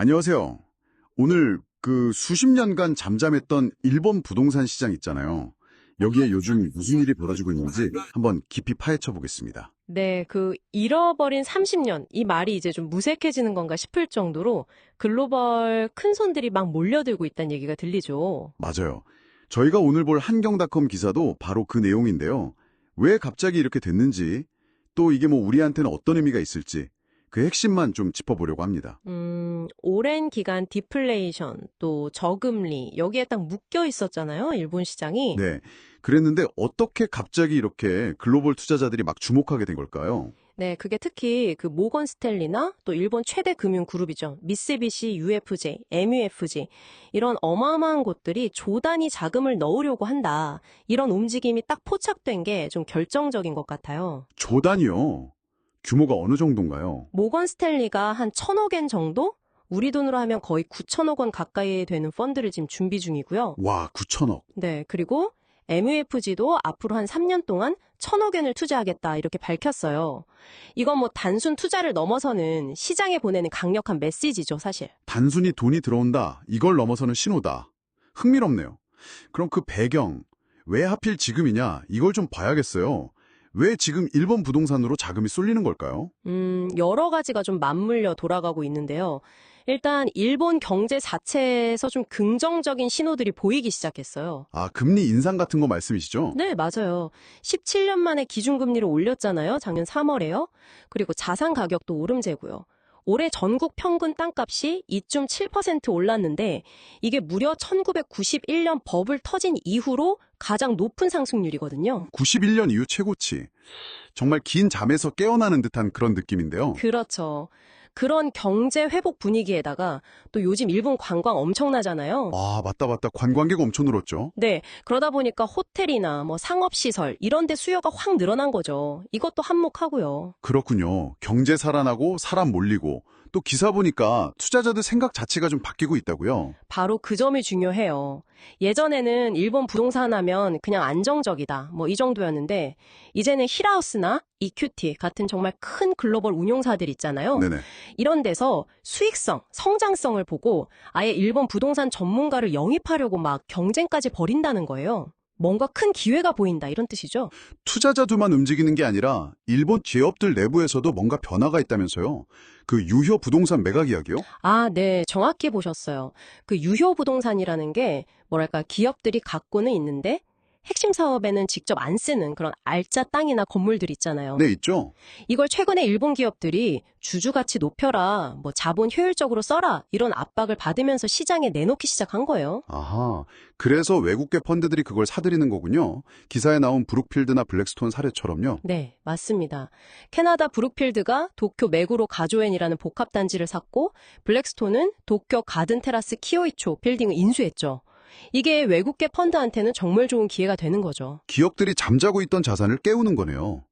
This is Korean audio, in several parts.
안녕하세요. 오늘 수십 년간 잠잠했던 일본 부동산 시장 있잖아요. 여기에 요즘 무슨 일이 벌어지고 있는지 한번 깊이 파헤쳐 보겠습니다. 네, 잃어버린 30년, 이 말이 이제 좀 무색해지는 건가 싶을 정도로 글로벌 큰 손들이 막 몰려들고 있다는 얘기가 들리죠. 맞아요. 저희가 오늘 볼 한경닷컴 기사도 바로 그 내용인데요. 왜 갑자기 이렇게 됐는지, 또 이게 뭐 우리한테는 어떤 의미가 있을지, 그 핵심만 좀 짚어보려고 합니다. 오랜 기간 디플레이션, 또 저금리, 여기에 딱 묶여 있었잖아요, 일본 시장이. 네. 그랬는데 어떻게 갑자기 이렇게 글로벌 투자자들이 막 주목하게 된 걸까요? 네, 그게 특히 모건 스탠리나 또 일본 최대 금융 그룹이죠. 미쓰비시 UFJ, MUFG 이런 어마어마한 곳들이 조단위 자금을 넣으려고 한다. 이런 움직임이 딱 포착된 게 좀 결정적인 것 같아요. 조단위요. 규모가 어느 정도인가요? 모건 스탠리가 한 1,000억 엔 정도? 우리 돈으로 하면 거의 9천억 원 가까이 되는 펀드를 지금 준비 중이고요. 와, 9천억. 네, 그리고 MUFG도 앞으로 한 3년 동안 1,000억 엔을 투자하겠다 이렇게 밝혔어요. 이건 뭐 단순 투자를 넘어서는 시장에 보내는 강력한 메시지죠, 사실. 단순히 돈이 들어온다. 이걸 넘어서는 신호다. 흥미롭네요. 그럼 그 배경, 왜 하필 지금이냐? 이걸 좀 봐야겠어요. 왜 지금 일본 부동산으로 자금이 쏠리는 걸까요? 여러 가지가 좀 맞물려 돌아가고 있는데요. 일단 일본 경제 자체에서 좀 긍정적인 신호들이 보이기 시작했어요. 아, 금리 인상 같은 거 말씀이시죠? 네, 맞아요. 17년 만에 기준금리를 올렸잖아요. 작년 3월에요. 그리고 자산 가격도 오름세고요. 올해 전국 평균 땅값이 2.7% 올랐는데 이게 무려 1991년 버블 터진 이후로 가장 높은 상승률이거든요. 91년 이후 최고치. 정말 긴 잠에서 깨어나는 듯한 그런 느낌인데요. 그렇죠. 그런 경제 회복 분위기에다가 또 요즘 일본 관광 엄청나잖아요. 아, 맞다. 관광객 엄청 늘었죠. 네, 그러다 보니까 호텔이나 뭐 상업시설 이런 데 수요가 확 늘어난 거죠. 이것도 한몫하고요. 그렇군요. 경제 살아나고 사람 몰리고 또 기사 보니까 투자자들 생각 자체가 좀 바뀌고 있다고요. 바로 그 점이 중요해요. 예전에는 일본 부동산 하면 그냥 안정적이다, 뭐 이 정도였는데 이제는 힐하우스나 EQT 같은 정말 큰 글로벌 운용사들 있잖아요. 네네. 이런 데서 수익성, 성장성을 보고 아예 일본 부동산 전문가를 영입하려고 막 경쟁까지 벌인다는 거예요. 뭔가 큰 기회가 보인다 이런 뜻이죠. 투자자들만 움직이는 게 아니라 일본 기업들 내부에서도 뭔가 변화가 있다면서요. 그 유효 부동산 매각 이야기요? 아, 네. 정확히 보셨어요. 유효 부동산이라는 게 뭐랄까 기업들이 갖고는 있는데 핵심 사업에는 직접 안 쓰는 그런 알짜 땅이나 건물들 있잖아요. 네, 있죠. 이걸 최근에 일본 기업들이 주주 가치 높여라, 뭐 자본 효율적으로 써라 이런 압박을 받으면서 시장에 내놓기 시작한 거예요. 아하, 그래서 외국계 펀드들이 그걸 사들이는 거군요. 기사에 나온 브룩필드나 블랙스톤 사례처럼요. 네, 맞습니다. 캐나다 브룩필드가 도쿄 메구로 가조엔이라는 복합단지를 샀고 블랙스톤은 도쿄 가든테라스 키오이초 빌딩을 인수했죠. 이게 외국계 펀드한테는 정말 좋은 기회가 되는 거죠. 기업들이 잠자고 있던 자산을 깨우는 거네요.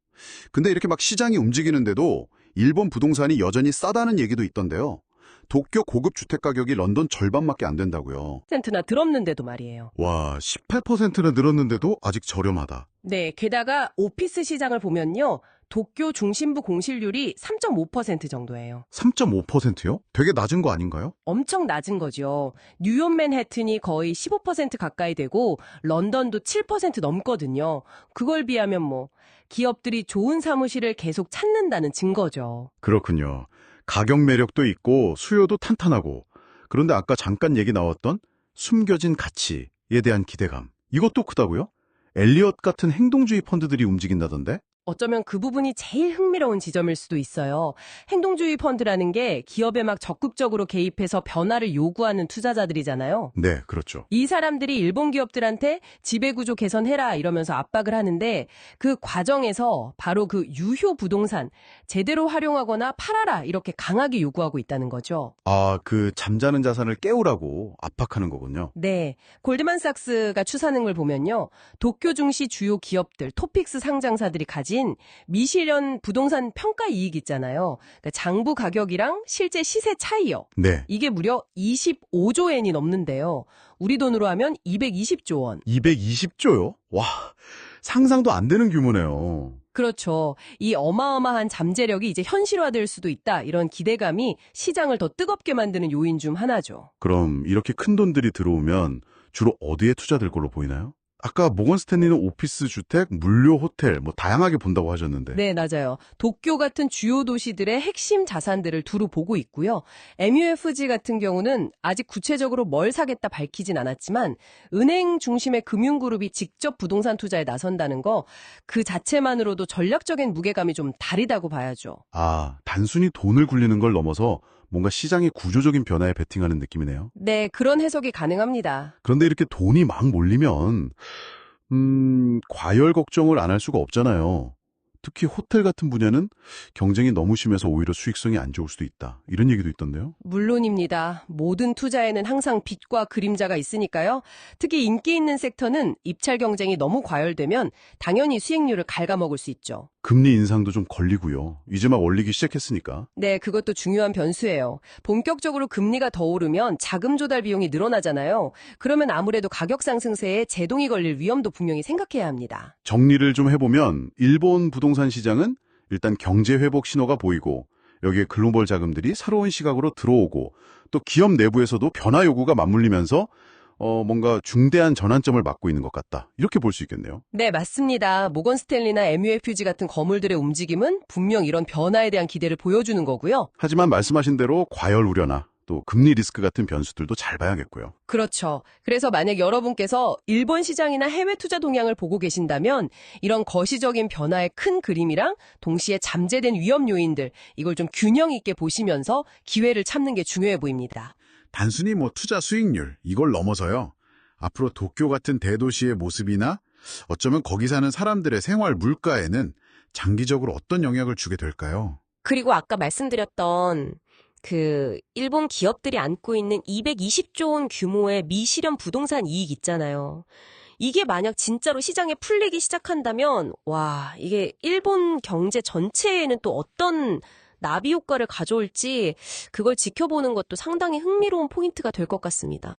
근데 이렇게 막 시장이 움직이는데도 일본 부동산이 여전히 싸다는 얘기도 있던데요. 도쿄 고급 주택 가격이 런던 절반밖에 안 된다고요. 센트나 들었는데도 말이에요. 와, 18%나 늘었는데도 아직 저렴하다. 네, 게다가 오피스 시장을 보면요. 도쿄 중심부 공실률이 3.5% 정도예요. 3.5%요? 되게 낮은 거 아닌가요? 엄청 낮은 거죠. 뉴욕 맨해튼이 거의 15% 가까이 되고 런던도 7% 넘거든요. 그걸 비하면 기업들이 좋은 사무실을 계속 찾는다는 증거죠. 그렇군요. 가격 매력도 있고 수요도 탄탄하고 그런데 아까 잠깐 얘기 나왔던 숨겨진 가치에 대한 기대감 이것도 크다고요? 엘리엇 같은 행동주의 펀드들이 움직인다던데? 어쩌면 그 부분이 제일 흥미로운 지점일 수도 있어요. 행동주의 펀드라는 게 기업에 막 적극적으로 개입해서 변화를 요구하는 투자자들이잖아요. 네, 그렇죠. 이 사람들이 일본 기업들한테 지배구조 개선해라 이러면서 압박을 하는데 그 과정에서 바로 유효 부동산 제대로 활용하거나 팔아라 이렇게 강하게 요구하고 있다는 거죠. 아, 그 잠자는 자산을 깨우라고 압박하는 거군요. 네, 골드만삭스가 추산한 걸 보면요. 도쿄 증시 주요 기업들, 토픽스 상장사들이 가진 미실현 부동산 평가 이익 있잖아요. 그러니까 장부 가격이랑 실제 시세 차이요. 네. 이게 무려 25조 엔이 넘는데요. 우리 돈으로 하면 220조 원. 220조요? 와, 상상도 안 되는 규모네요. 그렇죠. 이 어마어마한 잠재력이 이제 현실화될 수도 있다. 이런 기대감이 시장을 더 뜨겁게 만드는 요인 중 하나죠. 그럼 이렇게 큰 돈들이 들어오면 주로 어디에 투자될 걸로 보이나요? 아까 모건 스탠리는 오피스 주택, 물류 호텔 뭐 다양하게 본다고 하셨는데. 네, 맞아요. 도쿄 같은 주요 도시들의 핵심 자산들을 두루 보고 있고요. MUFG 같은 경우는 아직 구체적으로 뭘 사겠다 밝히진 않았지만 은행 중심의 금융그룹이 직접 부동산 투자에 나선다는 거 그 자체만으로도 전략적인 무게감이 좀 다르다고 봐야죠. 아, 단순히 돈을 굴리는 걸 넘어서 뭔가 시장의 구조적인 변화에 베팅하는 느낌이네요. 네, 그런 해석이 가능합니다. 그런데 이렇게 돈이 막 몰리면 과열 걱정을 안 할 수가 없잖아요. 특히 호텔 같은 분야는 경쟁이 너무 심해서 오히려 수익성이 안 좋을 수도 있다. 이런 얘기도 있던데요. 물론입니다. 모든 투자에는 항상 빛과 그림자가 있으니까요. 특히 인기 있는 섹터는 입찰 경쟁이 너무 과열되면 당연히 수익률을 갉아먹을 수 있죠. 금리 인상도 좀 걸리고요. 이제 막 올리기 시작했으니까. 네, 그것도 중요한 변수예요. 본격적으로 금리가 더 오르면 자금 조달 비용이 늘어나잖아요. 그러면 아무래도 가격 상승세에 제동이 걸릴 위험도 분명히 생각해야 합니다. 정리를 좀 해보면 일본 부동산 시장은 일단 경제 회복 신호가 보이고 여기에 글로벌 자금들이 새로운 시각으로 들어오고 또 기업 내부에서도 변화 요구가 맞물리면서 뭔가 중대한 전환점을 맞고 있는 것 같다. 이렇게 볼 수 있겠네요. 네, 맞습니다. 모건 스탠리나 MUFG 같은 거물들의 움직임은 분명 이런 변화에 대한 기대를 보여주는 거고요. 하지만 말씀하신 대로 과열 우려나 또 금리 리스크 같은 변수들도 잘 봐야겠고요. 그렇죠. 그래서 만약 여러분께서 일본 시장이나 해외 투자 동향을 보고 계신다면 이런 거시적인 변화의 큰 그림이랑 동시에 잠재된 위험 요인들, 이걸 좀 균형 있게 보시면서 기회를 찾는 게 중요해 보입니다. 단순히 뭐 투자 수익률 이걸 넘어서요. 앞으로 도쿄 같은 대도시의 모습이나 어쩌면 거기 사는 사람들의 생활 물가에는 장기적으로 어떤 영향을 주게 될까요? 그리고 아까 말씀드렸던 일본 기업들이 안고 있는 220조 원 규모의 미실현 부동산 이익 있잖아요. 이게 만약 진짜로 시장에 풀리기 시작한다면, 와, 이게 일본 경제 전체에는 또 어떤 나비 효과를 가져올지 그걸 지켜보는 것도 상당히 흥미로운 포인트가 될 것 같습니다.